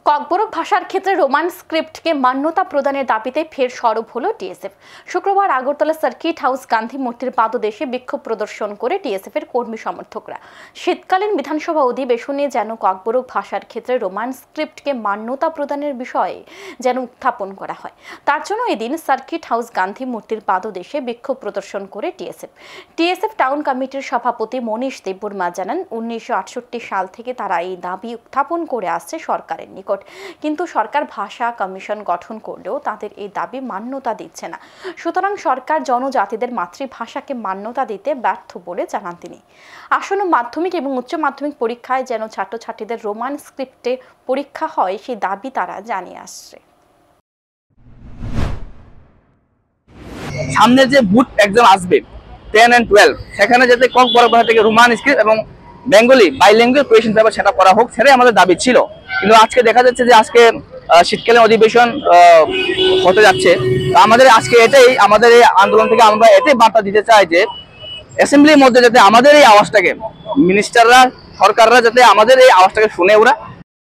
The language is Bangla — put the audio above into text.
ককবরক ভাষার ক্ষেত্রে রোমান স্ক্রিপ্টকে মান্যতা প্রদানের দাবিতে ফের সরব হলো টিএসএফ। শুক্রবার আগরতলা সার্কিট হাউস গান্ধী মূর্তির পাদদেশে বিক্ষোভ প্রদর্শন করে টিএসএফ এর কর্মী সমর্থকরা শীতকালীন বিধানসভা অধিবেশনে যেন ককবরক ভাষার ক্ষেত্রে রোমান স্ক্রিপ্টকে মান্যতা প্রদানের বিষয়ে যেন উত্থাপন করা হয়, তার জন্য এদিন সার্কিট হাউস গান্ধী মূর্তির পাদদেশে বিক্ষোভ প্রদর্শন করে টিএসএফ টাউন কমিটির সভাপতি মনীষ দেববর্মা জানান, 1968 সাল থেকে তারা এই দাবি উত্থাপন করে আসছে সরকারের নিকট, কিন্তু সরকার ভাষা কমিশন গঠন করলেও তাদের এই দাবি মান্যতা দিচ্ছে না। সুতরাং সরকার জনজাতিদের মাতৃভাষাকে মান্যতা দিতে ব্যর্থ বলে জানান তিনি। আসন্ন মাধ্যমিক এবং উচ্চ মাধ্যমিক পরীক্ষায় যেন ছাত্রছাত্রীদের রোমান স্ক্রিপ্টে পরীক্ষা হয় সেই দাবি তারা জানিয়ে আসছে। সামনে যে বুট এক্সাম আসবে 10 and 12, সেখানে যাতে ককবরক ভাষা থেকে রোমান স্ক্রিপ্ট এবং বেঙ্গলি বাইলিঙ্গুয়াল কোয়েশ্চেন পেপার সেটা করা হোক, সেটাই আমাদের দাবি ছিল। কিন্তু আজকে দেখা যাচ্ছে যে আজকে শীতকালীন অধিবেশন হতে যাচ্ছে। আমাদের আজকে এটাই আমাদের এই আন্দোলন থেকে আমরা এটাই বার্তা দিতে চাই যে অ্যাসেম্বলির মধ্যে যাতে আমাদের এই আওয়াজটাকে মিনিস্টাররা, সরকাররা যাতে আমাদের এই আওয়াজটাকে শুনে ওরা